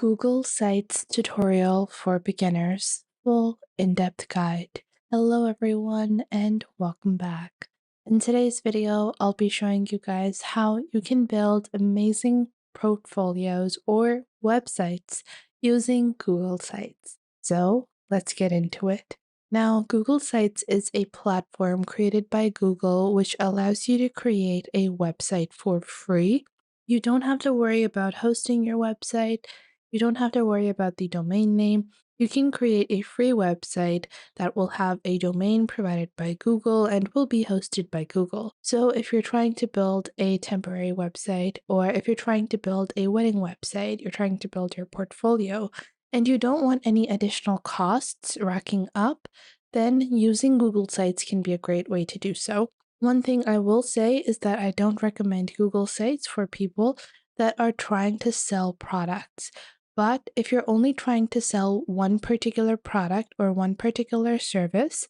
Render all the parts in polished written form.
Google Sites tutorial for beginners, full in-depth guide. Hello everyone and welcome back. In today's video, I'll be showing you guys how you can build amazing portfolios or websites using Google Sites. So let's get into it. Now, Google Sites is a platform created by Google which allows you to create a website for free. You don't have to worry about hosting your website. You don't have to worry about the domain name. You can create a free website that will have a domain provided by Google and will be hosted by Google. So if you're trying to build a temporary website, or if you're trying to build a wedding website, you're trying to build your portfolio, and you don't want any additional costs racking up, then using Google Sites can be a great way to do so. One thing I will say is that I don't recommend Google Sites for people that are trying to sell products. But if you're only trying to sell one particular product or one particular service,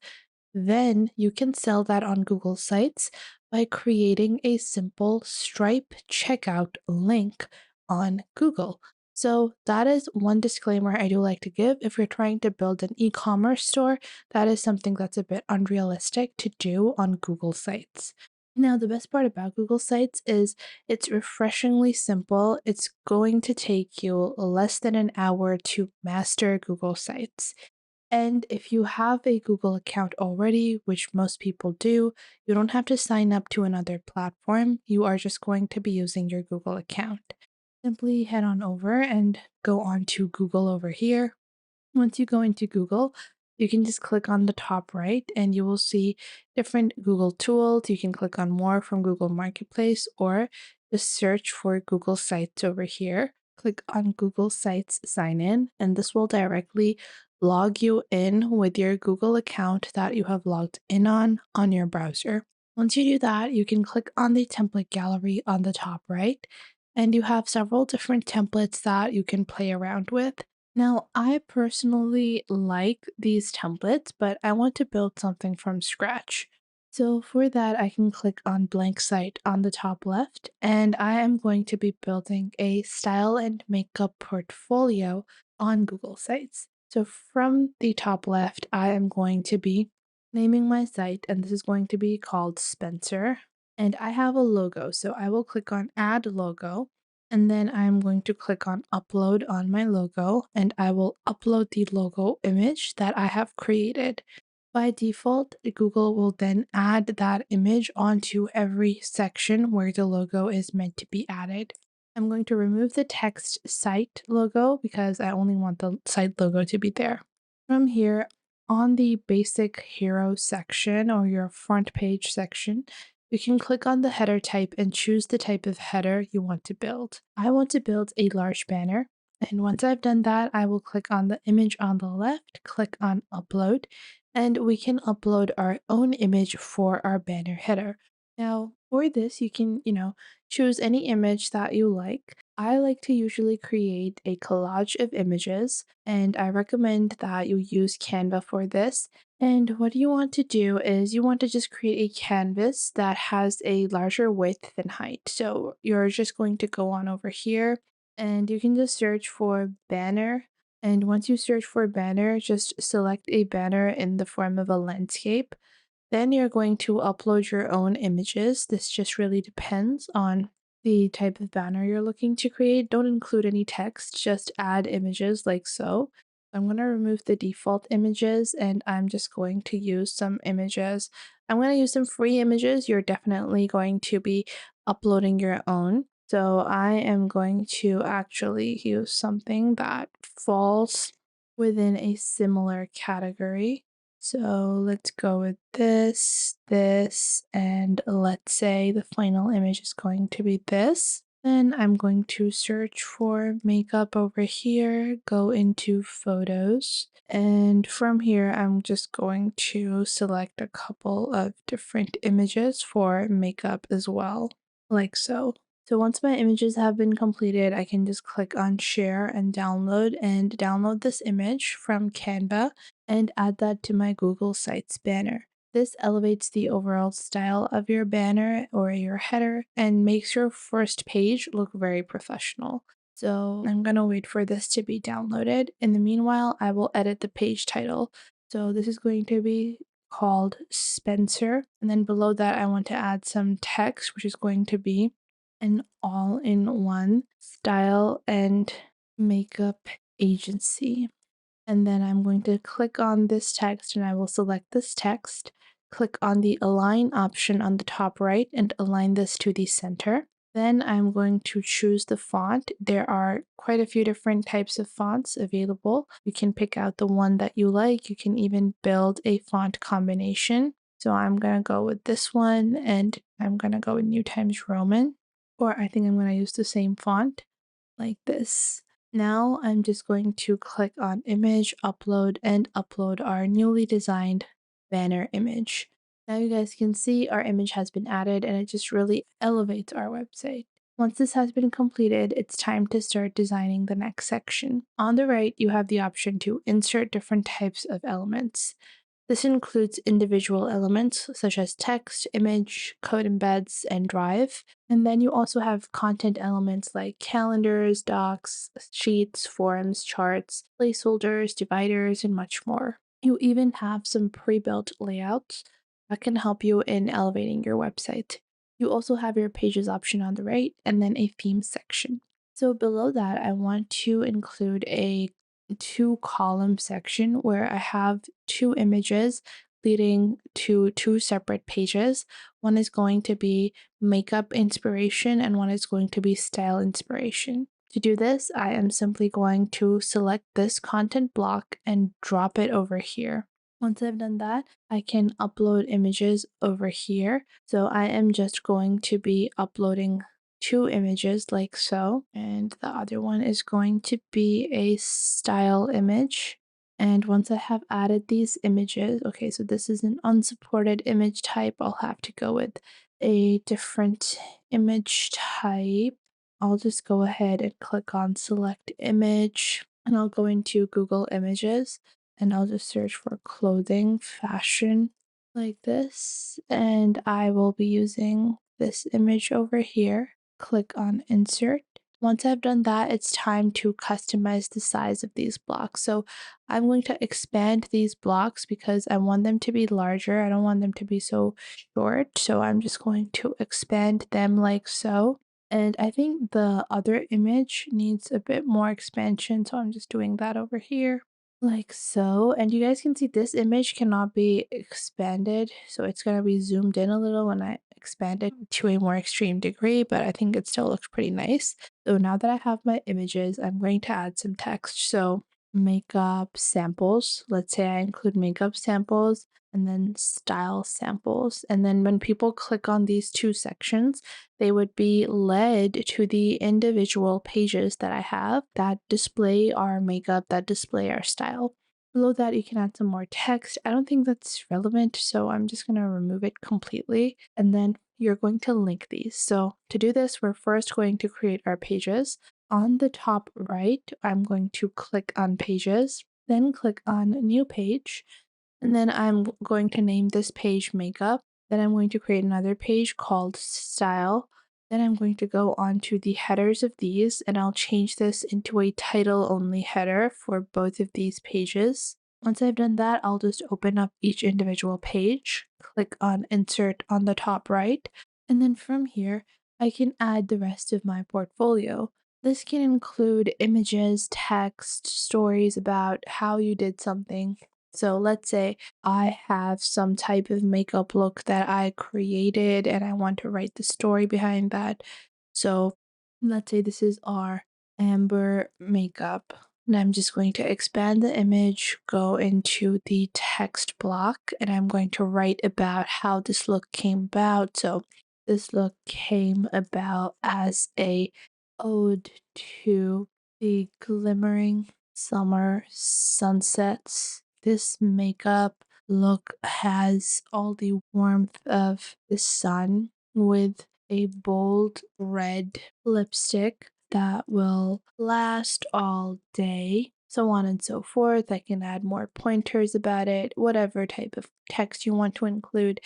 then you can sell that on Google Sites by creating a simple Stripe checkout link on Google. So that is one disclaimer I do like to give. If you're trying to build an e-commerce store, that is something that's a bit unrealistic to do on Google Sites. Now, the best part about Google Sites is it's refreshingly simple. It's going to take you less than an hour to master Google Sites. And if you have a Google account already, which most people do, you don't have to sign up to another platform. You are just going to be using your Google account. Simply head on over and go on to Google over here. Once you go into Google, you can just click on the top right and you will see different Google tools. You can click on more from Google Marketplace or just search for Google Sites over here. Click on Google Sites Sign In, and this will directly log you in with your Google account that you have logged in on your browser. Once you do that, you can click on the template gallery on the top right, and you have several different templates that you can play around with. Now, I personally like these templates, but I want to build something from scratch. So for that, I can click on blank site on the top left, and I am going to be building a style and makeup portfolio on Google Sites. So from the top left, I am going to be naming my site, and this is going to be called Spencer. And I have a logo, so I will click on add logo. And then I'm going to click on upload on my logo, and I will upload the logo image that I have created. By default, Google will then add that image onto every section where the logo is meant to be added. I'm going to remove the text site logo because I only want the site logo to be there. From here, on the basic hero section or your front page section, you can click on the header type and choose the type of header you want to build. I want to build a large banner, and once I've done that, I will click on the image on the left, click on upload, and we can upload our own image for our banner header. Now, for this, you can, choose any image that you like. I like to usually create a collage of images, and I recommend that you use Canva for this. And what you want to do is you want to just create a canvas that has a larger width than height. So you're just going to go on over here and you can just search for banner. And once you search for banner, just select a banner in the form of a landscape. Then you're going to upload your own images. This just really depends on the type of banner you're looking to create. Don't include any text, just add images like so. I'm going to remove the default images and I'm just going to use some images. I'm going to use some free images. You're definitely going to be uploading your own. So I am going to actually use something that falls within a similar category. So let's go with this, and let's say the final image is going to be this. Then I'm going to search for makeup over here, go into photos, and from here I'm just going to select a couple of different images for makeup as well, like so. So once my images have been completed, I can just click on share and download this image from Canva and add that to my Google Sites banner. This elevates the overall style of your banner or your header and makes your first page look very professional. So I'm going to wait for this to be downloaded. In the meanwhile, I will edit the page title. So this is going to be called Spencer. And then below that, I want to add some text, which is going to be an all-in-one style and makeup agency. And then I'm going to click on this text and I will select this text, click on the align option on the top right and align this to the center. Then I'm going to choose the font. There are quite a few different types of fonts available. You can pick out the one that you like. You can even build a font combination. So I'm going to go with this one and I'm going to go with New Times Roman, or I think I'm going to use the same font like this. Now I'm just going to click on image, upload, and upload our newly designed banner image. Now you guys can see our image has been added and it just really elevates our website. Once this has been completed, it's time to start designing the next section. On the right, you have the option to insert different types of elements. This includes individual elements such as text, image, code embeds, and drive. And then you also have content elements like calendars, docs, sheets, forms, charts, placeholders, dividers, and much more. You even have some pre-built layouts that can help you in elevating your website. You also have your pages option on the right and then a theme section. So below that, I want to include a two column section where I have two images leading to two separate pages. One is going to be makeup inspiration and one is going to be style inspiration. To do this, I am simply going to select this content block and drop it over here. Once I've done that, I can upload images over here. So I am just going to be uploading two images like so, and the other one is going to be a style image. And once I have added these images, okay, so this is an unsupported image type. I'll have to go with a different image type. I'll just go ahead and click on select image and I'll go into Google Images and I'll just search for clothing, fashion like this. And I will be using this image over here. Click on insert. Once I've done that, it's time to customize the size of these blocks. So I'm going to expand these blocks because I want them to be larger. I don't want them to be so short. So I'm just going to expand them like so. And I think the other image needs a bit more expansion. So I'm just doing that over here like so. And you guys can see this image cannot be expanded. So it's going to be zoomed in a little when I expand it to a more extreme degree, but I think it still looks pretty nice. So now that I have my images, I'm going to add some text. So makeup samples, let's say I include makeup samples and then style samples. And then when people click on these two sections, they would be led to the individual pages that I have that display our makeup, that display our style. Below that, you can add some more text. I don't think that's relevant, so I'm just going to remove it completely. And then you're going to link these. So to do this, we're first going to create our pages. On the top right, I'm going to click on pages, then click on new page. And then I'm going to name this page makeup. Then I'm going to create another page called style. Then I'm going to go on to the headers of these and I'll change this into a title only header for both of these pages. Once I've done that, I'll just open up each individual page, click on insert on the top right, and then from here, I can add the rest of my portfolio. This can include images, text, stories about how you did something. So let's say I have some type of makeup look that I created and I want to write the story behind that. So let's say this is our amber makeup. And I'm just going to expand the image, go into the text block, and I'm going to write about how this look came about. So this look came about as a ode to the glimmering summer sunsets. This makeup look has all the warmth of the sun with a bold red lipstick that will last all day, so on and so forth. I can add more pointers about it, whatever type of text you want to include,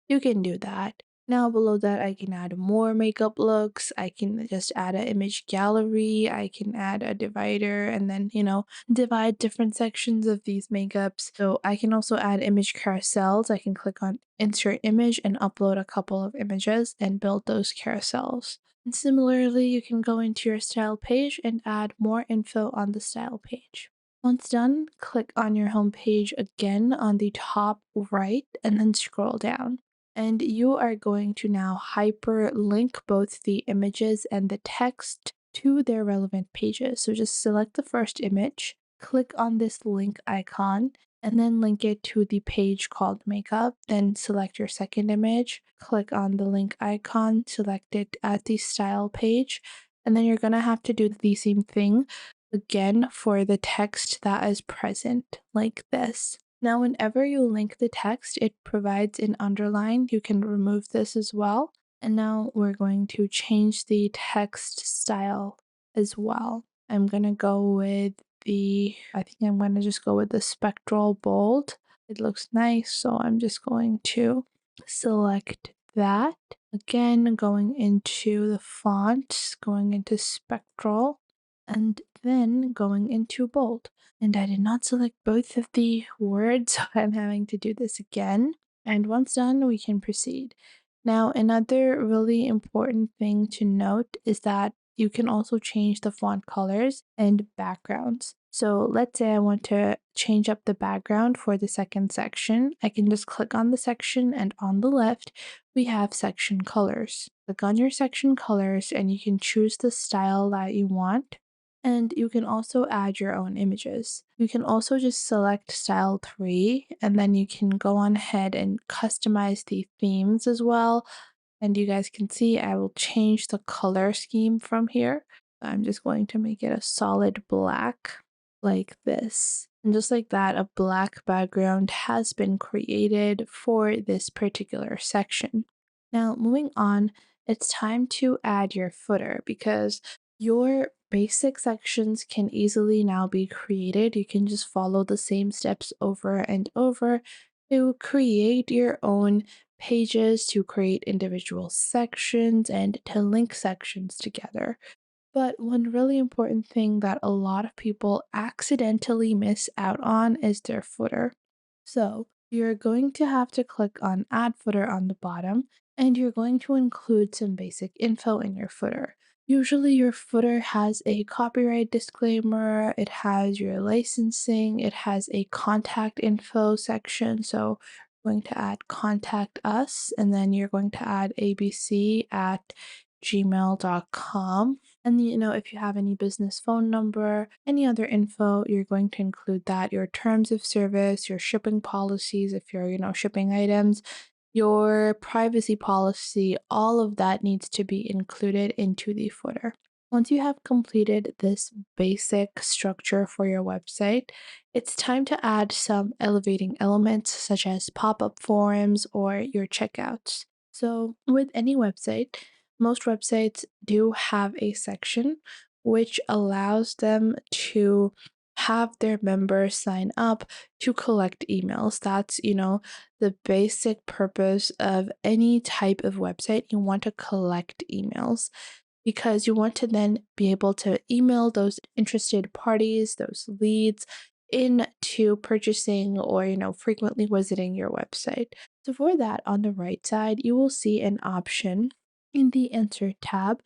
you can do that. Now below that, I can add more makeup looks. I can just add an image gallery. I can add a divider and then, divide different sections of these makeups. So I can also add image carousels. I can click on insert image and upload a couple of images and build those carousels. And similarly, you can go into your style page and add more info on the style page. Once done, click on your home page again on the top right and then scroll down. And you are going to now hyperlink both the images and the text to their relevant pages. So just select the first image, click on this link icon, and then link it to the page called makeup. Then select your second image, click on the link icon, select it at the style page, and then you're going to have to do the same thing again for the text that is present, like this. Now, whenever you link the text, it provides an underline. You can remove this as well. And now we're going to change the text style as well. I'm going to go with I think I'm going to just go with the spectral bold. It looks nice, so I'm just going to select that. Again, going into the font, going into spectral, and then going into bold. And I did not select both of the words, so I'm having to do this again. And once done, we can proceed. Now, another really important thing to note is that you can also change the font colors and backgrounds. So let's say I want to change up the background for the second section. I can just click on the section, and on the left, we have section colors. Click on your section colors and you can choose the style that you want. And you can also add your own images. You can also just select style 3 and then you can go on ahead and customize the themes as well. And you guys can see I will change the color scheme from here. I'm just going to make it a solid black like this. And just like that, a black background has been created for this particular section. Now, moving on, it's time to add your footer because your basic sections can easily now be created. You can just follow the same steps over and over to create your own pages, to create individual sections, and to link sections together. But one really important thing that a lot of people accidentally miss out on is their footer. So you're going to have to click on Add Footer on the bottom, and you're going to include some basic info in your footer. Usually, your footer has a copyright disclaimer, it has your licensing, it has a contact info section. So, you're going to add contact us, and then you're going to add abc@gmail.com. And if you have any business phone number, any other info, you're going to include that, your terms of service, your shipping policies, if you're, shipping items, your privacy policy, all of that needs to be included into the footer. Once you have completed this basic structure for your website, it's time to add some elevating elements such as pop-up forms or your checkouts. So with any website, most websites do have a section which allows them to have their members sign up to collect emails. That's, the basic purpose of any type of website. You want to collect emails because you want to then be able to email those interested parties, those leads, into purchasing or frequently visiting your website. So for that, on the right side you will see an option in the Insert tab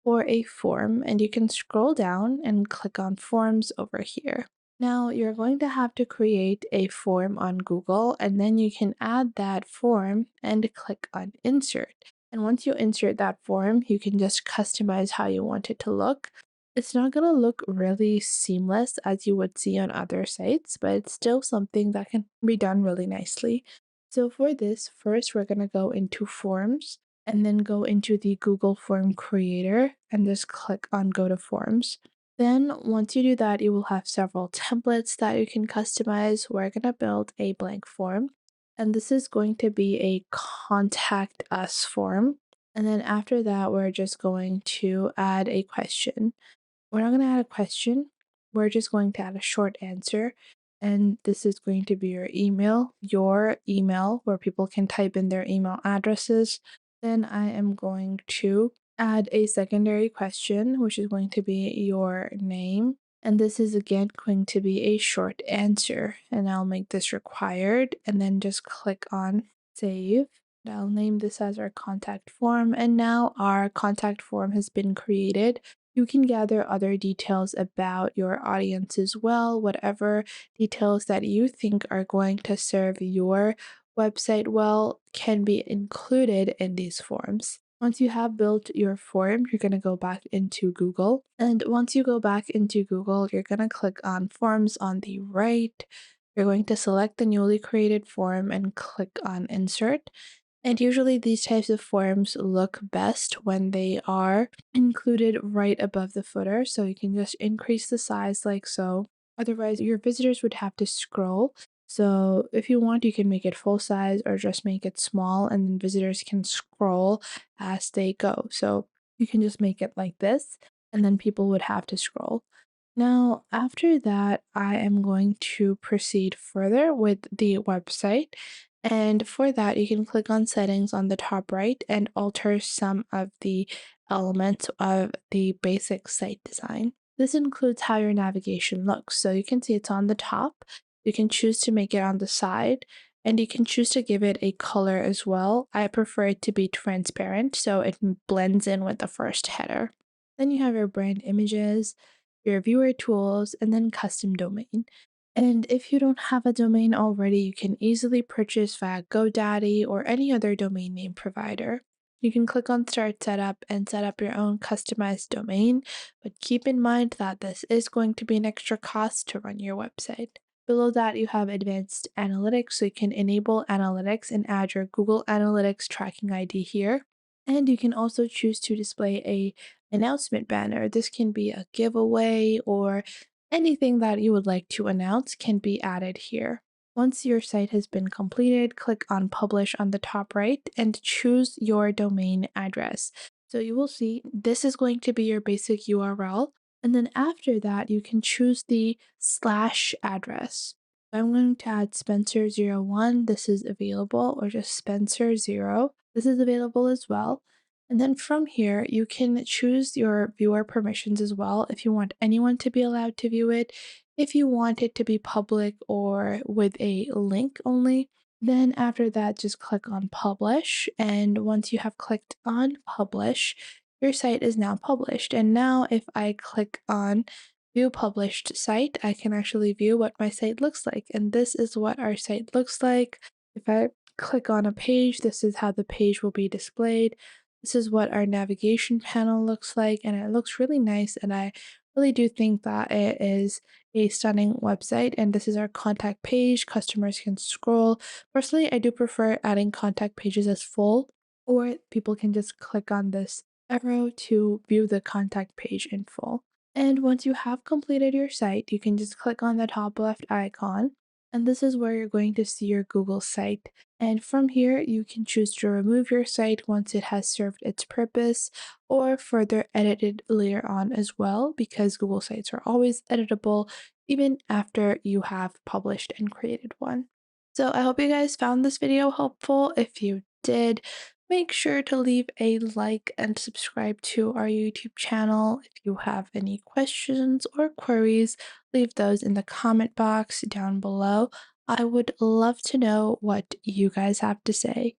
for a form, and you can scroll down and click on Forms over here. Now you're going to have to create a form on Google, and then you can add that form and click on Insert. And once you insert that form, you can just customize how you want it to look. It's not going to look really seamless as you would see on other sites, but it's still something that can be done really nicely. So for this, first we're going to go into Forms and then go into the Google Form Creator and just click on Go to Forms. Then once you do that, you will have several templates that you can customize. We're going to build a blank form, and this is going to be a contact us form. And then after that, we're just going to add a question. We're not going to add a question. We're just going to add a short answer. And this is going to be your email where people can type in their email addresses. Then I am going to add a secondary question, which is going to be your name. And this is again going to be a short answer. And I'll make this required and then just click on save. And I'll name this as our contact form. And now our contact form has been created. You can gather other details about your audience as well, whatever details that you think are going to serve your website well can be included in these forms. Once you have built your form, you're going to go back into Google. And once you go back into Google, you're going to click on Forms on the right. You're going to select the newly created form and click on Insert. And usually these types of forms look best when they are included right above the footer. So you can just increase the size like so. Otherwise, your visitors would have to scroll. So if you want, you can make it full size or just make it small, and then visitors can scroll as they go. So you can just make it like this, and then people would have to scroll. Now, after that, I am going to proceed further with the website. And for that, you can click on settings on the top right and alter some of the elements of the basic site design. This includes how your navigation looks. So you can see it's on the top. You can choose to make it on the side, and you can choose to give it a color as well. I prefer it to be transparent so it blends in with the first header. Then you have your brand images, your viewer tools, and then custom domain. And if you don't have a domain already, you can easily purchase via GoDaddy or any other domain name provider. You can click on Start Setup and set up your own customized domain, but keep in mind that this is going to be an extra cost to run your website. Below that, you have Advanced Analytics, so you can enable analytics and add your Google Analytics tracking ID here. And you can also choose to display a announcement banner. This can be a giveaway or anything that you would like to announce can be added here. Once your site has been completed, click on Publish on the top right and choose your domain address. So you will see this is going to be your basic URL. And then after that, you can choose the slash address. I'm going to add Spencer01. This is available, or just Spencer0. This is available as well. And then from here, you can choose your viewer permissions as well if you want anyone to be allowed to view it, if you want it to be public or with a link only. Then after that, just click on publish. And once you have clicked on publish, your site is now published. And now if I click on view published site, I can actually view what my site looks like. And this is what our site looks like. If I click on a page, this is how the page will be displayed. This is what our navigation panel looks like, and it looks really nice, and I really do think that it is a stunning website. And this is our contact page. Customers can scroll. Personally, I do prefer adding contact pages as full, or people can just click on this arrow to view the contact page in full. And once you have completed your site, you can just click on the top left icon, and this is where you're going to see your Google site. And from here, you can choose to remove your site once it has served its purpose or further edit it later on as well, because Google sites are always editable even after you have published and created one. So I hope you guys found this video helpful. If you did, make sure to leave a like and subscribe to our YouTube channel. If you have any questions or queries, leave those in the comment box down below. I would love to know what you guys have to say.